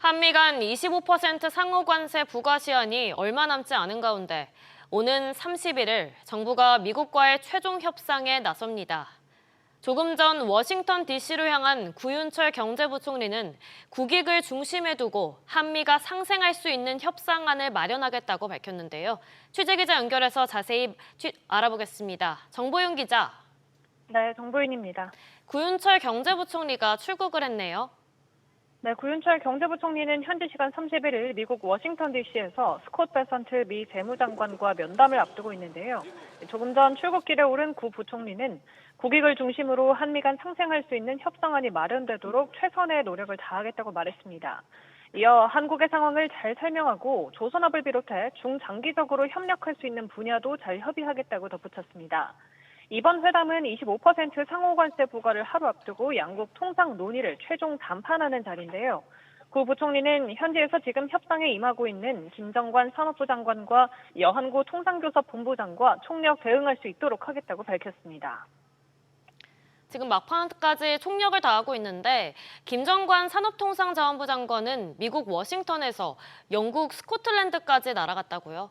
한미 간 25% 상호 관세 부과 시한이 얼마 남지 않은 가운데 오는 31일 정부가 미국과의 최종 협상에 나섭니다. 조금 전 워싱턴 DC로 향한 구윤철 경제부총리는 국익을 중심에 두고 한미가 상생할 수 있는 협상안을 마련하겠다고 밝혔는데요. 취재기자 연결해서 자세히 알아보겠습니다. 정보윤 기자. 네, 정보윤입니다. 구윤철 경제부총리가 출국을 했네요. 네, 구윤철 경제부총리는 현지 시간 31일 미국 워싱턴 DC에서 스콧 베선트 미 재무장관과 면담을 앞두고 있는데요. 조금 전 출국길에 오른 구 부총리는 국익을 중심으로 한미 간 상생할 수 있는 협상안이 마련되도록 최선의 노력을 다하겠다고 말했습니다. 이어 한국의 상황을 잘 설명하고 조선업을 비롯해 중장기적으로 협력할 수 있는 분야도 잘 협의하겠다고 덧붙였습니다. 이번 회담은 25% 상호관세 부과를 하루 앞두고 양국 통상 논의를 최종 담판하는 자리인데요. 구 부총리는 현지에서 지금 협상에 임하고 있는 김정관 산업부 장관과 여한구 통상교섭본부장과 총력 대응할 수 있도록 하겠다고 밝혔습니다. 지금 막판까지 총력을 다하고 있는데 김정관 산업통상자원부 장관은 미국 워싱턴에서 영국 스코틀랜드까지 날아갔다고요?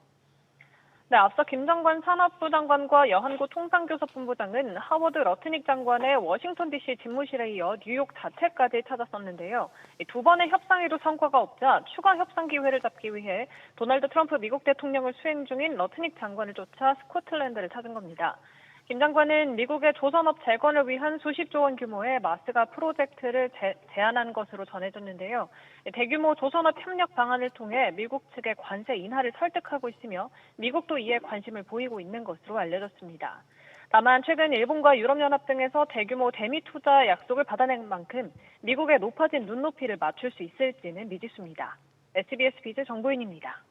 네, 앞서 김정관 산업부 장관과 여한구 통상교섭본부장은 하워드 러트닉 장관의 워싱턴 DC 집무실에 이어 뉴욕 자택까지 찾았었는데요. 두 번의 협상에도 성과가 없자 추가 협상 기회를 잡기 위해 도널드 트럼프 미국 대통령을 수행 중인 러트닉 장관을 쫓아 스코틀랜드를 찾은 겁니다. 김 장관은 미국의 조선업 재건을 위한 수십조 원 규모의 마스가 프로젝트를 제안한 것으로 전해졌는데요. 대규모 조선업 협력 방안을 통해 미국 측의 관세 인하를 설득하고 있으며 미국도 이에 관심을 보이고 있는 것으로 알려졌습니다. 다만 최근 일본과 유럽연합 등에서 대규모 대미 투자 약속을 받아낸 만큼 미국의 높아진 눈높이를 맞출 수 있을지는 미지수입니다. SBS 비즈 정보윤입니다.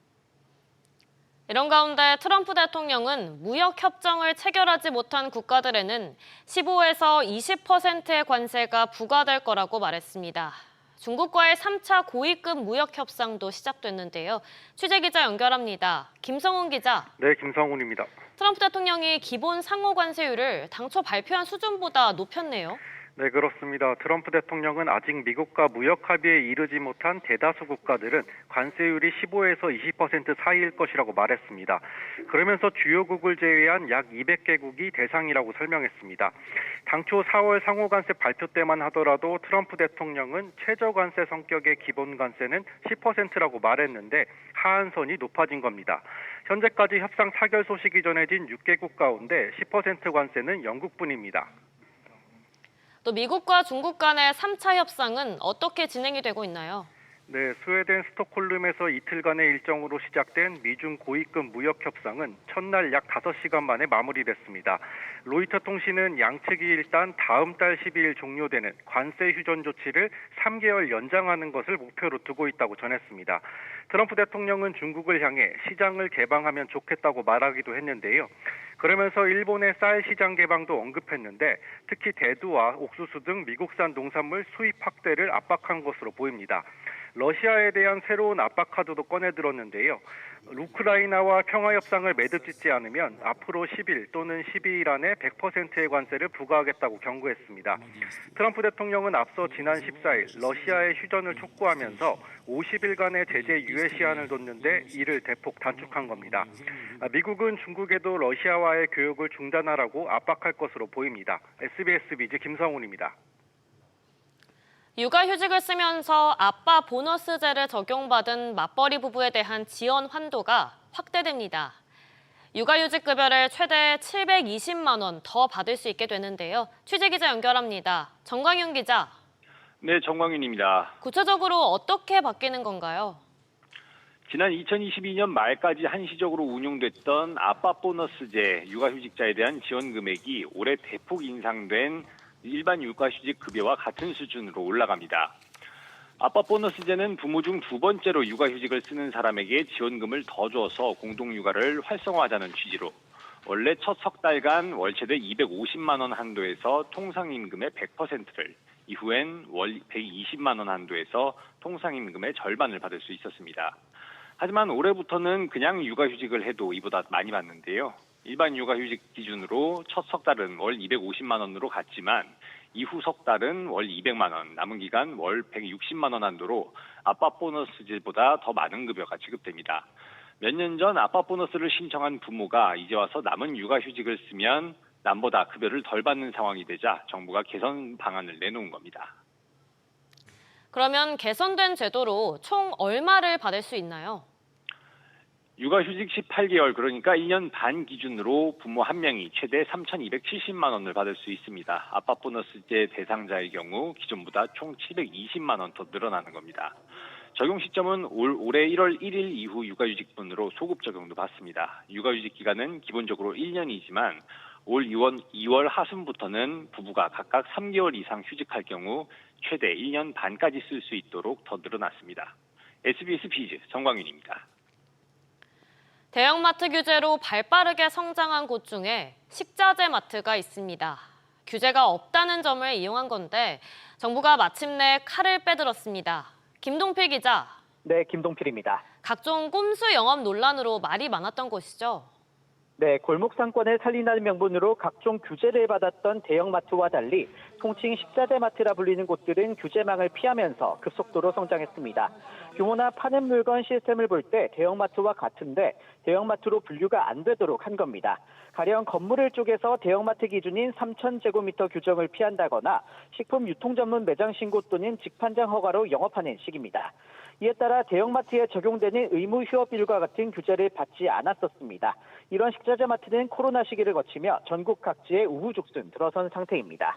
이런 가운데 트럼프 대통령은 무역 협정을 체결하지 못한 국가들에는 15에서 20%의 관세가 부과될 거라고 말했습니다. 중국과의 3차 고위급 무역 협상도 시작됐는데요. 취재기자 연결합니다. 김성훈 기자. 네, 김성훈입니다. 트럼프 대통령이 기본 상호 관세율을 당초 발표한 수준보다 높였네요. 네, 그렇습니다. 트럼프 대통령은 아직 미국과 무역 합의에 이르지 못한 대다수 국가들은 관세율이 15에서 20% 사이일 것이라고 말했습니다. 그러면서 주요국을 제외한 약 200개국이 대상이라고 설명했습니다. 당초 4월 상호관세 발표 때만 하더라도 트럼프 대통령은 최저관세 성격의 기본관세는 10%라고 말했는데 하한선이 높아진 겁니다. 현재까지 협상 타결 소식이 전해진 6개국 가운데 10% 관세는 영국뿐입니다. 또 미국과 중국 간의 3차 협상은 어떻게 진행이 되고 있나요? 네, 스웨덴 스톡홀름에서 이틀간의 일정으로 시작된 미중 고위급 무역 협상은 첫날 약 5시간 만에 마무리됐습니다. 로이터 통신은 양측이 일단 다음 달 12일 종료되는 관세 휴전 조치를 3개월 연장하는 것을 목표로 두고 있다고 전했습니다. 트럼프 대통령은 중국을 향해 시장을 개방하면 좋겠다고 말하기도 했는데요. 그러면서 일본의 쌀 시장 개방도 언급했는데 특히 대두와 옥수수 등 미국산 농산물 수입 확대를 압박한 것으로 보입니다. 러시아에 대한 새로운 압박 카드도 꺼내들었는데요. 우크라이나와 평화협상을 매듭짓지 않으면 앞으로 10일 또는 12일 안에 100%의 관세를 부과하겠다고 경고했습니다. 트럼프 대통령은 앞서 지난 14일 러시아의 휴전을 촉구하면서 50일간의 제재 유예 시한을 뒀는데 이를 대폭 단축한 겁니다. 미국은 중국에도 러시아와의 교역을 중단하라고 압박할 것으로 보입니다. SBS 비즈 김성훈입니다. 육아휴직을 쓰면서 아빠 보너스제를 적용받은 맞벌이 부부에 대한 지원 한도가 확대됩니다. 육아휴직 급여를 최대 720만 원 더 받을 수 있게 되는데요. 취재기자 연결합니다. 정광윤 기자. 네, 정광윤입니다. 구체적으로 어떻게 바뀌는 건가요? 지난 2022년 말까지 한시적으로 운용됐던 아빠 보너스제 육아휴직자에 대한 지원 금액이 올해 대폭 인상된 일반 육아휴직 급여와 같은 수준으로 올라갑니다. 아빠 보너스제는 부모 중 두 번째로 육아휴직을 쓰는 사람에게 지원금을 더 줘서 공동육아를 활성화하자는 취지로 원래 첫 석 달간 월 최대 250만 원 한도에서 통상임금의 100%를 이후엔 월 120만 원 한도에서 통상임금의 절반을 받을 수 있었습니다. 하지만 올해부터는 그냥 육아휴직을 해도 이보다 많이 받는데요. 일반 육아휴직 기준으로 첫 석 달은 월 250만 원으로 갔지만 이후 석 달은 월 200만 원, 남은 기간 월 160만 원 한도로 아빠 보너스제보다 더 많은 급여가 지급됩니다. 몇 년 전 아빠 보너스를 신청한 부모가 이제 와서 남은 육아휴직을 쓰면 남보다 급여를 덜 받는 상황이 되자 정부가 개선 방안을 내놓은 겁니다. 그러면 개선된 제도로 총 얼마를 받을 수 있나요? 육아휴직 18개월, 그러니까 1년 반 기준으로 부모 한 명이 최대 3,270만 원을 받을 수 있습니다. 아빠 보너스제 대상자의 경우 기존보다 총 720만 원 더 늘어나는 겁니다. 적용 시점은 올해 1월 1일 이후 육아휴직분으로 소급 적용도 받습니다. 육아휴직 기간은 기본적으로 1년이지만 올 2월 하순부터는 부부가 각각 3개월 이상 휴직할 경우 최대 1년 반까지 쓸 수 있도록 더 늘어났습니다. SBS 비즈 정광윤입니다. 대형마트 규제로 발빠르게 성장한 곳 중에 식자재 마트가 있습니다. 규제가 없다는 점을 이용한 건데 정부가 마침내 칼을 빼들었습니다. 김동필 기자. 네, 김동필입니다. 각종 꼼수 영업 논란으로 말이 많았던 곳이죠. 네, 골목 상권을 살린다는 명분으로 각종 규제를 받았던 대형마트와 달리 통칭 식자재 마트라 불리는 곳들은 규제망을 피하면서 급속도로 성장했습니다. 규모나 파는 물건 시스템을 볼 때 대형마트와 같은데 대형마트로 분류가 안 되도록 한 겁니다. 가령 건물을 쪼개서 대형마트 기준인 3,000제곱미터 규정을 피한다거나 식품 유통 전문 매장 신고 또는 직판장 허가로 영업하는 식입니다. 이에 따라 대형마트에 적용되는 의무 휴업일과 같은 규제를 받지 않았었습니다. 이런 식자재 마트는 코로나 시기를 거치며 전국 각지에 우후죽순 들어선 상태입니다.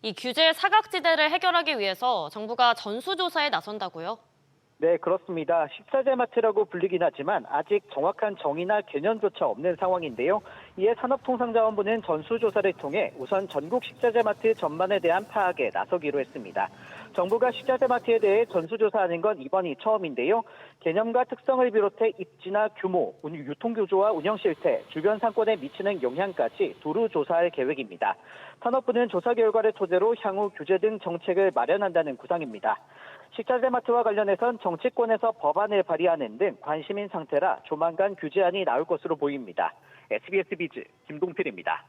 이 규제 사각지대를 해결하기 위해서 정부가 전수조사에 나선다고요? 네, 그렇습니다. 식자재 마트라고 불리긴 하지만 아직 정확한 정의나 개념조차 없는 상황인데요. 이에 산업통상자원부는 전수조사를 통해 우선 전국 식자재 마트 전반에 대한 파악에 나서기로 했습니다. 정부가 식자재 마트에 대해 전수조사하는 건 이번이 처음인데요. 개념과 특성을 비롯해 입지나 규모, 유통구조와 운영 실태, 주변 상권에 미치는 영향까지 두루 조사할 계획입니다. 산업부는 조사 결과를 토대로 향후 규제 등 정책을 마련한다는 구상입니다. 식자재 마트와 관련해선 정치권에서 법안을 발의하는 등 관심인 상태라 조만간 규제안이 나올 것으로 보입니다. SBS 비즈 김동필입니다.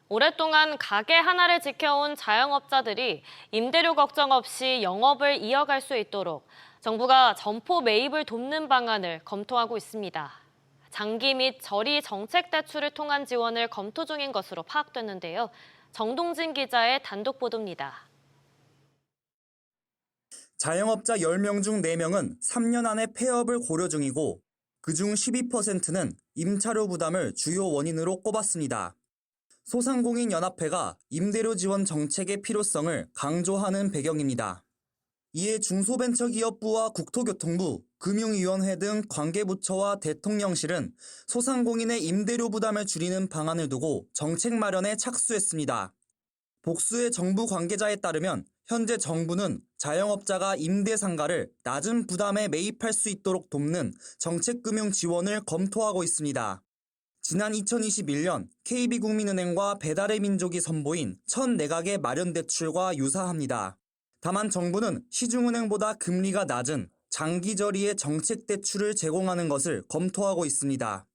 오랫동안 가게 하나를 지켜온 자영업자들이 임대료 걱정 없이 영업을 이어갈 수 있도록 정부가 점포 매입을 돕는 방안을 검토하고 있습니다. 장기 및 저리 정책 대출을 통한 지원을 검토 중인 것으로 파악됐는데요. 정동진 기자의 단독 보도입니다. 자영업자 10명 중 4명은 3년 안에 폐업을 고려 중이고 그중 12%는 임차료 부담을 주요 원인으로 꼽았습니다. 소상공인연합회가 임대료 지원 정책의 필요성을 강조하는 배경입니다. 이에 중소벤처기업부와 국토교통부, 금융위원회 등 관계부처와 대통령실은 소상공인의 임대료 부담을 줄이는 방안을 두고 정책 마련에 착수했습니다. 복수의 정부 관계자에 따르면 현재 정부는 자영업자가 임대 상가를 낮은 부담에 매입할 수 있도록 돕는 정책금융 지원을 검토하고 있습니다. 지난 2021년 KB국민은행과 배달의 민족이 선보인 첫 내각의 마련대출과 유사합니다. 다만 정부는 시중은행보다 금리가 낮은 장기저리의 정책대출을 제공하는 것을 검토하고 있습니다.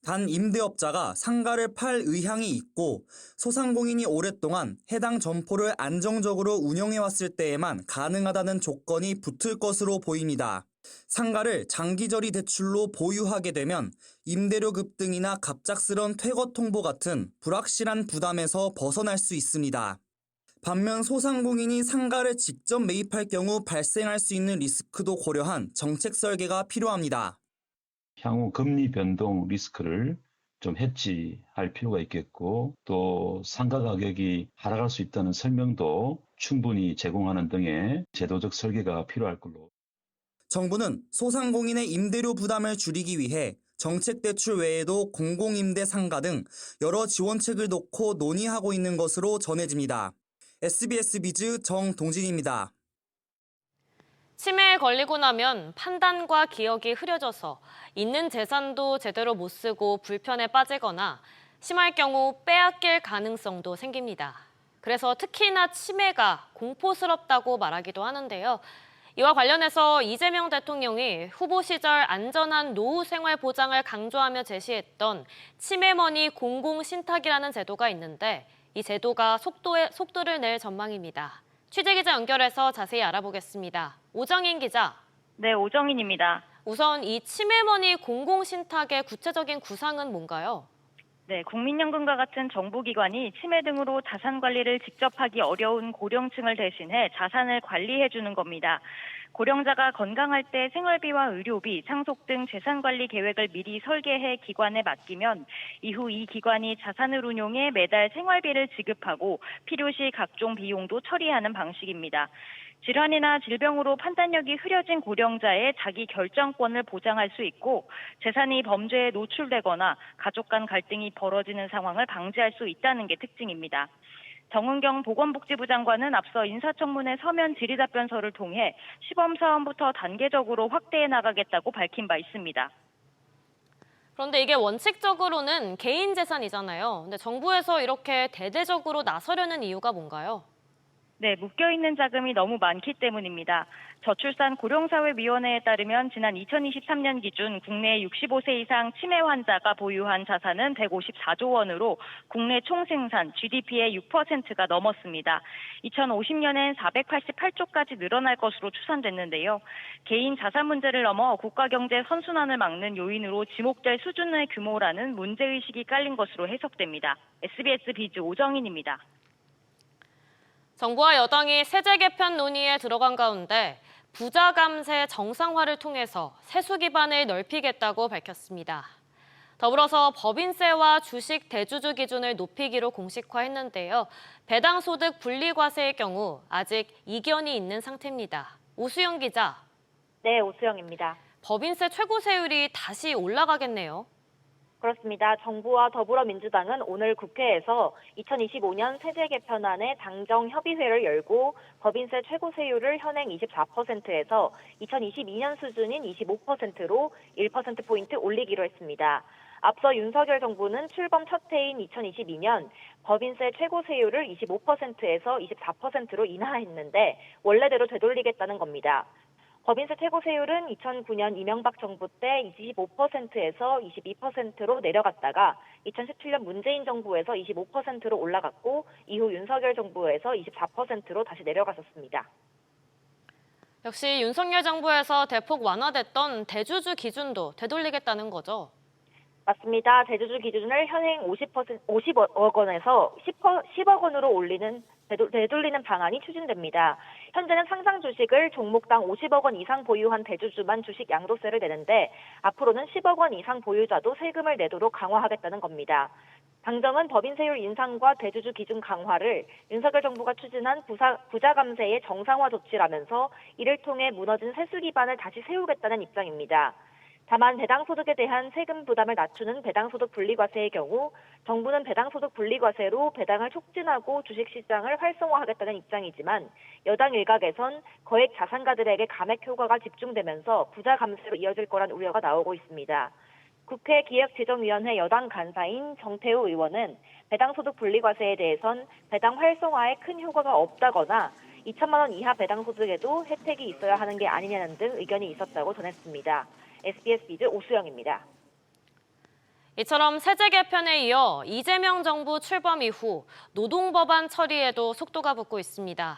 단 임대업자가 상가를 팔 의향이 있고 소상공인이 오랫동안 해당 점포를 안정적으로 운영해왔을 때에만 가능하다는 조건이 붙을 것으로 보입니다. 상가를 장기저리 대출로 보유하게 되면 임대료 급등이나 갑작스런 퇴거 통보 같은 불확실한 부담에서 벗어날 수 있습니다. 반면 소상공인이 상가를 직접 매입할 경우 발생할 수 있는 리스크도 고려한 정책 설계가 필요합니다. 향후 금리 변동 리스크를 좀 해지할 필요가 있겠고 또 상가 가격이 하락할 수 있다는 설명도 충분히 제공하는 등의 제도적 설계가 필요할 걸로. 정부는 소상공인의 임대료 부담을 줄이기 위해 정책 대출 외에도 공공임대 상가 등 여러 지원책을 놓고 논의하고 있는 것으로 전해집니다. SBS 비즈 정동진입니다. 치매에 걸리고 나면 판단과 기억이 흐려져서 있는 재산도 제대로 못 쓰고 불편에 빠지거나 심할 경우 빼앗길 가능성도 생깁니다. 그래서 특히나 치매가 공포스럽다고 말하기도 하는데요. 이와 관련해서 이재명 대통령이 후보 시절 안전한 노후 생활 보장을 강조하며 제시했던 치매머니 공공신탁이라는 제도가 있는데 이 제도가 속도를 낼 전망입니다. 취재기자 연결해서 자세히 알아보겠습니다. 오정인 기자. 네, 오정인입니다. 우선 이 치매머니 공공신탁의 구체적인 구상은 뭔가요? 네, 국민연금과 같은 정부기관이 치매 등으로 자산 관리를 직접 하기 어려운 고령층을 대신해 자산을 관리해주는 겁니다. 고령자가 건강할 때 생활비와 의료비, 상속 등 재산관리 계획을 미리 설계해 기관에 맡기면 이후 이 기관이 자산을 운용해 매달 생활비를 지급하고 필요시 각종 비용도 처리하는 방식입니다. 질환이나 질병으로 판단력이 흐려진 고령자의 자기 결정권을 보장할 수 있고 재산이 범죄에 노출되거나 가족 간 갈등이 벌어지는 상황을 방지할 수 있다는 게 특징입니다. 정은경 보건복지부 장관은 앞서 인사청문회 서면 질의답변서를 통해 시범사원부터 단계적으로 확대해 나가겠다고 밝힌 바 있습니다. 그런데 이게 원칙적으로는 개인 재산이잖아요. 근데 정부에서 이렇게 대대적으로 나서려는 이유가 뭔가요? 네, 묶여있는 자금이 너무 많기 때문입니다. 저출산 고령사회위원회에 따르면 지난 2023년 기준 국내 65세 이상 치매 환자가 보유한 자산은 154조 원으로 국내 총생산 GDP의 6%가 넘었습니다. 2050년엔 488조까지 늘어날 것으로 추산됐는데요. 개인 자산 문제를 넘어 국가경제 선순환을 막는 요인으로 지목될 수준의 규모라는 문제의식이 깔린 것으로 해석됩니다. SBS 비즈 오정인입니다. 정부와 여당이 세제 개편 논의에 들어간 가운데 부자 감세 정상화를 통해서 세수 기반을 넓히겠다고 밝혔습니다. 더불어서 법인세와 주식 대주주 기준을 높이기로 공식화했는데요. 배당소득 분리과세의 경우 아직 이견이 있는 상태입니다. 오수영 기자. 네, 오수영입니다. 법인세 최고세율이 다시 올라가겠네요. 그렇습니다. 정부와 더불어민주당은 오늘 국회에서 2025년 세제 개편안의 당정 협의회를 열고 법인세 최고세율을 현행 24%에서 2022년 수준인 25%로 1%포인트 올리기로 했습니다. 앞서 윤석열 정부는 출범 첫 해인 2022년 법인세 최고세율을 25%에서 24%로 인하했는데 원래대로 되돌리겠다는 겁니다. 법인세 최고세율은 2009년 이명박 정부 때 25%에서 22%로 내려갔다가 2017년 문재인 정부에서 25%로 올라갔고 이후 윤석열 정부에서 24%로 다시 내려갔었습니다. 역시 윤석열 정부에서 대폭 완화됐던 대주주 기준도 되돌리겠다는 거죠? 맞습니다. 대주주 기준을 현행 50억 원에서 10억 원으로 되돌리는 방안이 추진됩니다. 현재는 상장 주식을 종목당 50억 원 이상 보유한 대주주만 주식 양도세를 내는데 앞으로는 10억 원 이상 보유자도 세금을 내도록 강화하겠다는 겁니다. 당정은 법인세율 인상과 대주주 기준 강화를 윤석열 정부가 추진한 부자 감세의 정상화 조치라면서 이를 통해 무너진 세수 기반을 다시 세우겠다는 입장입니다. 다만 배당소득에 대한 세금 부담을 낮추는 배당소득 분리과세의 경우 정부는 배당소득 분리과세로 배당을 촉진하고 주식시장을 활성화하겠다는 입장이지만 여당 일각에선 거액 자산가들에게 감액 효과가 집중되면서 부자 감세로 이어질 거란 우려가 나오고 있습니다. 국회 기획재정위원회 여당 간사인 정태우 의원은 배당소득 분리과세에 대해선 배당 활성화에 큰 효과가 없다거나 2천만 원 이하 배당소득에도 혜택이 있어야 하는 게 아니냐는 등 의견이 있었다고 전했습니다. SBS 비즈 오수영입니다. 이처럼 세제 개편에 이어 이재명 정부 출범 이후 노동법안 처리에도 속도가 붙고 있습니다.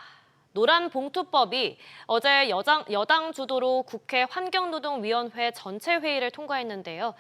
노란봉투법이 어제 여당 주도로 국회 환경노동위원회 전체 회의를 통과했는데요.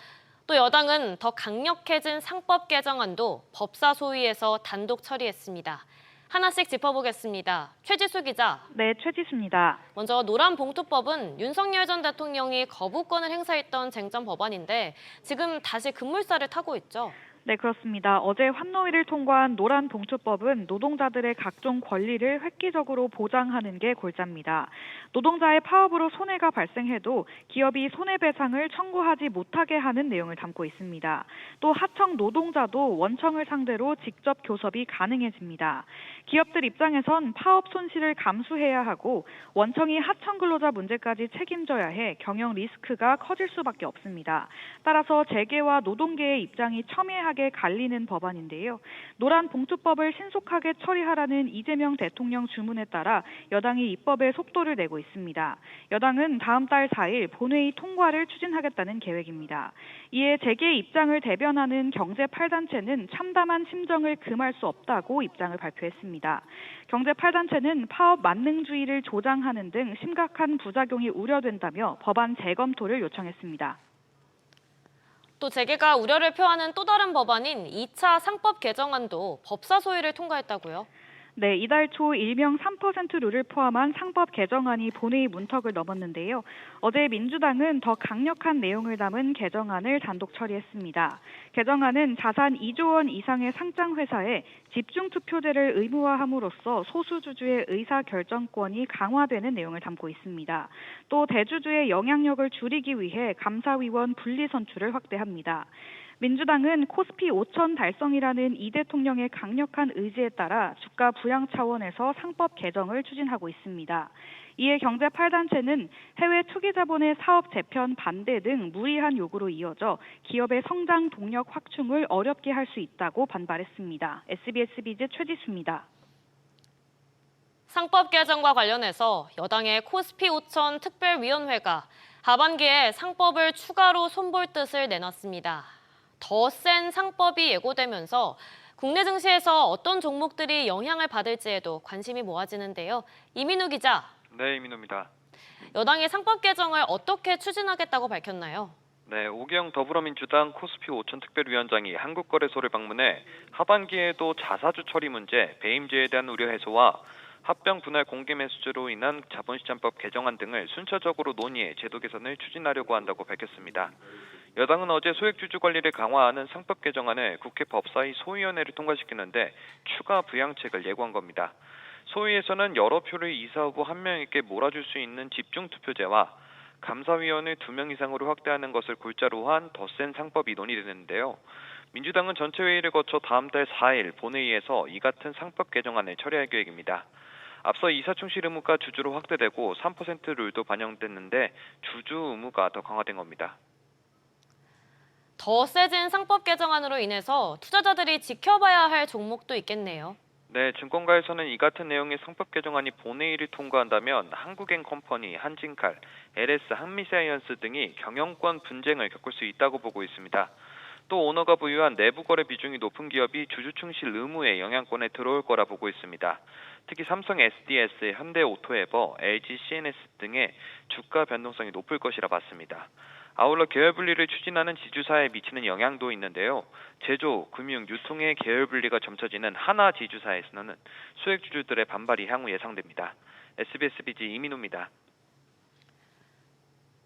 또 여당은 더 강력해진 상법 개정안도 법사소위에서 단독 처리했습니다. 하나씩 짚어보겠습니다. 최지수 기자. 네, 최지수입니다. 먼저 노란봉투법은 윤석열 전 대통령이 거부권을 행사했던 쟁점 법안인데 지금 다시 급물살을 타고 있죠. 네, 그렇습니다. 어제 환노위를 통과한 노란봉투법은 노동자들의 각종 권리를 획기적으로 보장하는 게 골자입니다. 노동자의 파업으로 손해가 발생해도 기업이 손해배상을 청구하지 못하게 하는 내용을 담고 있습니다. 또 하청 노동자도 원청을 상대로 직접 교섭이 가능해집니다. 기업들 입장에선 파업 손실을 감수해야 하고 원청이 하청 근로자 문제까지 책임져야 해 경영 리스크가 커질 수밖에 없습니다. 따라서 재계와 노동계의 입장이 첨예하게 심하게 갈리는 법안인데요. 노란 봉투법을 신속하게 처리하라는 이재명 대통령 주문에 따라 여당이 입법에 속도를 내고 있습니다. 여당은 다음 달 4일 본회의 통과를 추진하겠다는 계획입니다. 이에 재계의 입장을 대변하는 경제 8단체는 참담한 심정을 금할 수 없다고 입장을 발표했습니다. 경제 8단체는 파업 만능주의를 조장하는 등 심각한 부작용이 우려된다며 법안 재검토를 요청했습니다. 또 재계가 우려를 표하는 또 다른 법안인 2차 상법 개정안도 법사 소위를 통과했다고요? 네, 이달 초 일명 3% 룰을 포함한 상법 개정안이 본회의 문턱을 넘었는데요. 어제 민주당은 더 강력한 내용을 담은 개정안을 단독 처리했습니다. 개정안은 자산 2조 원 이상의 상장 회사에 집중투표제를 의무화함으로써 소수주주의 의사결정권이 강화되는 내용을 담고 있습니다. 또 대주주의 영향력을 줄이기 위해 감사위원 분리선출을 확대합니다. 민주당은 코스피 5천 달성이라는 이 대통령의 강력한 의지에 따라 주가 부양 차원에서 상법 개정을 추진하고 있습니다. 이에 경제 8단체는 해외 투기 자본의 사업 재편 반대 등 무리한 요구로 이어져 기업의 성장 동력 확충을 어렵게 할 수 있다고 반발했습니다. SBS 비즈 최지수입니다. 상법 개정과 관련해서 여당의 코스피 5천 특별위원회가 하반기에 상법을 추가로 손볼 뜻을 내놨습니다. 더 센 상법이 예고되면서 국내 증시에서 어떤 종목들이 영향을 받을지에도 관심이 모아지는데요. 이민우 기자. 네, 이민우입니다. 여당이 상법 개정을 어떻게 추진하겠다고 밝혔나요? 네, 오기영 더불어민주당 코스피 5천 특별위원장이 한국거래소를 방문해 하반기에도 자사주 처리 문제, 배임죄에 대한 우려 해소와 합병 분할 공개 매수제로 인한 자본시장법 개정안 등을 순차적으로 논의해 제도 개선을 추진하려고 한다고 밝혔습니다. 여당은 어제 소액주주 관리를 강화하는 상법 개정안을 국회 법사위 소위원회를 통과시키는데 추가 부양책을 예고한 겁니다. 소위에서는 여러 표를 이사 후보 한 명에게 몰아줄 수 있는 집중투표제와 감사위원을 2명 이상으로 확대하는 것을 골자로 한 더 센 상법이 논의되는데요. 민주당은 전체 회의를 거쳐 다음 달 4일 본회의에서 이 같은 상법 개정안을 처리할 계획입니다. 앞서 이사충실 의무가 주주로 확대되고 3% 룰도 반영됐는데 주주 의무가 더 강화된 겁니다. 더 세진 상법 개정안으로 인해서 투자자들이 지켜봐야 할 종목도 있겠네요. 네, 증권가에서는 이 같은 내용의 상법 개정안이 본회의를 통과한다면 한국앤컴퍼니, 한진칼, LS, 한미사이언스 등이 경영권 분쟁을 겪을 수 있다고 보고 있습니다. 또 오너가 부유한 내부 거래 비중이 높은 기업이 주주 충실 의무의 영향권에 들어올 거라 보고 있습니다. 특히 삼성 SDS, 현대오토에버, LG CNS 등의 주가 변동성이 높을 것이라 봤습니다. 아울러 계열 분리를 추진하는 지주사에 미치는 영향도 있는데요. 제조, 금융, 유통의 계열 분리가 점쳐지는 하나 지주사에서는 소액주주들의 반발이 향후 예상됩니다. SBS 비즈 이민우입니다.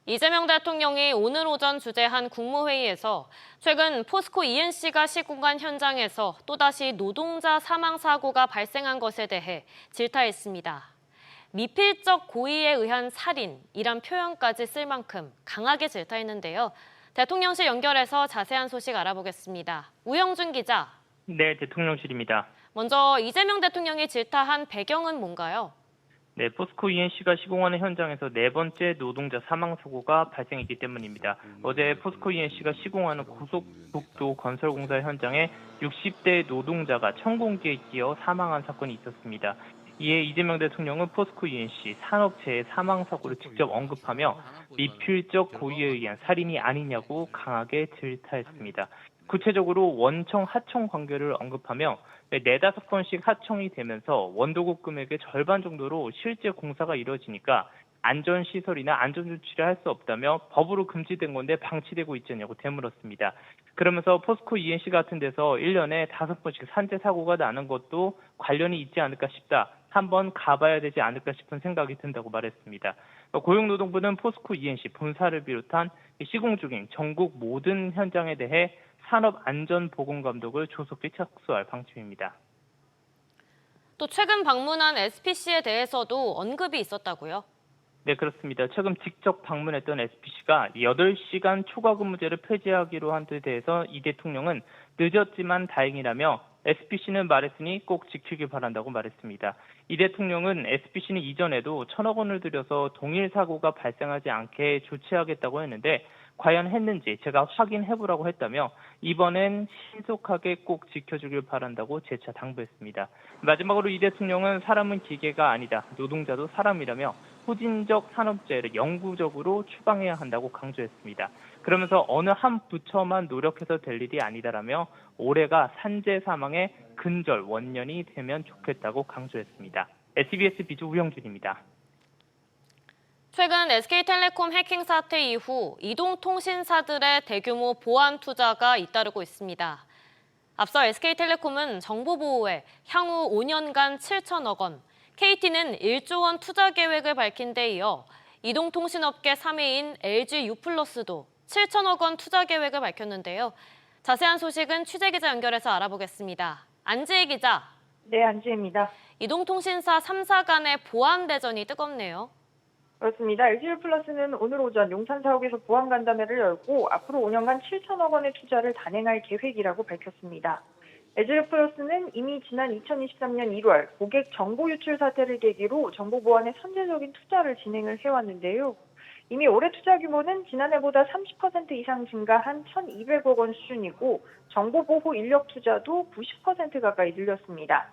이재명 대통령이 오늘 오전 주재한 국무회의에서 최근 포스코 ENC가 시공한 현장에서 또다시 노동자 사망 사고가 발생한 것에 대해 질타했습니다. 미필적 고의에 의한 살인이란 표현까지 쓸 만큼 강하게 질타했는데요. 대통령실 연결해서 자세한 소식 알아보겠습니다. 우영준 기자. 네, 대통령실입니다. 먼저 이재명 대통령이 질타한 배경은 뭔가요? 네, 포스코 ENC가 시공하는 현장에서 네 번째 노동자 사망 사고가 발생했기 때문입니다. 어제 포스코 ENC가 시공하는 고속국도 건설공사 현장에 60대 노동자가 천공기에 끼어 사망한 사건이 있었습니다. 이에 이재명 대통령은 포스코 ENC 산업재해 사망 사고를 직접 언급하며 미필적 고의에 의한 살인이 아니냐고 강하게 질타했습니다. 구체적으로 원청 하청 관계를 언급하며 4-5번씩 하청이 되면서 원도국 금액의 절반 정도로 실제 공사가 이루어지니까 안전시설이나 안전조치를 할 수 없다며 법으로 금지된 건데 방치되고 있지 않냐고 되물었습니다. 그러면서 포스코 ENC 같은 데서 1년에 5번씩 산재 사고가 나는 것도 관련이 있지 않을까 싶다. 한번 가봐야 되지 않을까 싶은 생각이 든다고 말했습니다. 고용노동부는 포스코 ENC 본사를 비롯한 시공 중인 전국 모든 현장에 대해 산업안전보건감독을 조속히 착수할 방침입니다. 또 최근 방문한 SPC에 대해서도 언급이 있었다고요? 네, 그렇습니다. 최근 직접 방문했던 SPC가 8시간 초과 근무제를 폐지하기로 한 데 대해서 이 대통령은 늦었지만 다행이라며 SPC는 말했으니 꼭 지키길 바란다고 말했습니다. 이 대통령은 SPC는 이전에도 1,000억 원을 들여서 동일 사고가 발생하지 않게 조치하겠다고 했는데 과연 했는지 제가 확인해보라고 했다며 이번엔 신속하게 꼭 지켜주길 바란다고 재차 당부했습니다. 마지막으로 이 대통령은 사람은 기계가 아니다. 노동자도 사람이라며 후진적 산업재해를 영구적으로 추방해야 한다고 강조했습니다. 그러면서 어느 한 부처만 노력해서 될 일이 아니다라며 올해가 산재 사망의 근절 원년이 되면 좋겠다고 강조했습니다. SBS 비주 우영준입니다. 최근 SK텔레콤 해킹 사태 이후 이동통신사들의 대규모 보안 투자가 잇따르고 있습니다. 앞서 SK텔레콤은 정보 보호에 향후 5년간 7천억 원, KT는 1조 원 투자 계획을 밝힌 데 이어 이동통신업계 3위인 LG유플러스도 7천억 원 투자 계획을 밝혔는데요. 자세한 소식은 취재기자 연결해서 알아보겠습니다. 안지혜 기자. 네, 안지혜입니다. 이동통신사 3사 간의 보안 대전이 뜨겁네요. 그렇습니다. LG유플러스는 오늘 오전 용산 사옥에서 보안 간담회를 열고 앞으로 5년간 7천억 원의 투자를 단행할 계획이라고 밝혔습니다. LG유플러스는 이미 지난 2023년 1월 고객 정보 유출 사태를 계기로 정보 보안에 선제적인 투자를 진행을 해왔는데요. 이미 올해 투자 규모는 지난해보다 30% 이상 증가한 1,200억 원 수준이고 정보 보호 인력 투자도 90% 가까이 늘렸습니다.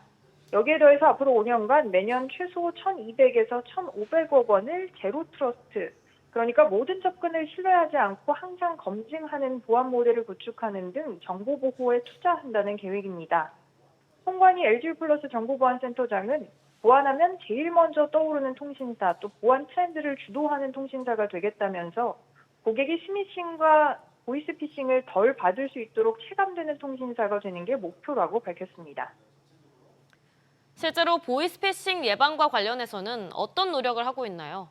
여기에 더해서 앞으로 5년간 매년 최소 1,200에서 1,500억 원을 제로 트러스트, 그러니까 모든 접근을 신뢰하지 않고 항상 검증하는 보안 모델을 구축하는 등 정보 보호에 투자한다는 계획입니다. 송관희 LG유플러스 정보보안센터장은 보안하면 제일 먼저 떠오르는 통신사, 또 보안 트렌드를 주도하는 통신사가 되겠다면서 고객이 스미싱과 보이스피싱을 덜 받을 수 있도록 체감되는 통신사가 되는 게 목표라고 밝혔습니다. 실제로 보이스피싱 예방과 관련해서는 어떤 노력을 하고 있나요?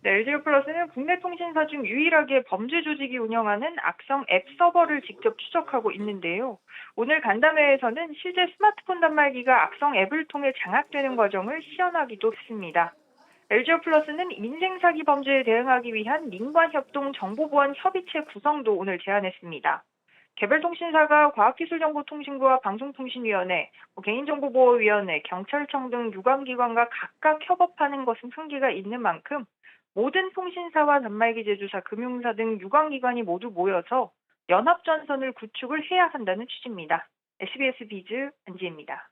네, LG유플러스는 국내 통신사 중 유일하게 범죄 조직이 운영하는 악성 앱 서버를 직접 추적하고 있는데요. 오늘 간담회에서는 실제 스마트폰 단말기가 악성 앱을 통해 장악되는 과정을 시연하기도 했습니다. LG유플러스는 인생사기 범죄에 대응하기 위한 민관협동 정보보안 협의체 구성도 오늘 제안했습니다. 개별통신사가 과학기술정보통신부와 방송통신위원회, 개인정보보호위원회, 경찰청 등 유관기관과 각각 협업하는 것은 한계가 있는 만큼 모든 통신사와 단말기 제조사, 금융사 등 유관기관이 모두 모여서 연합전선을 구축을 해야 한다는 취지입니다. SBS 비즈 안지혜입니다.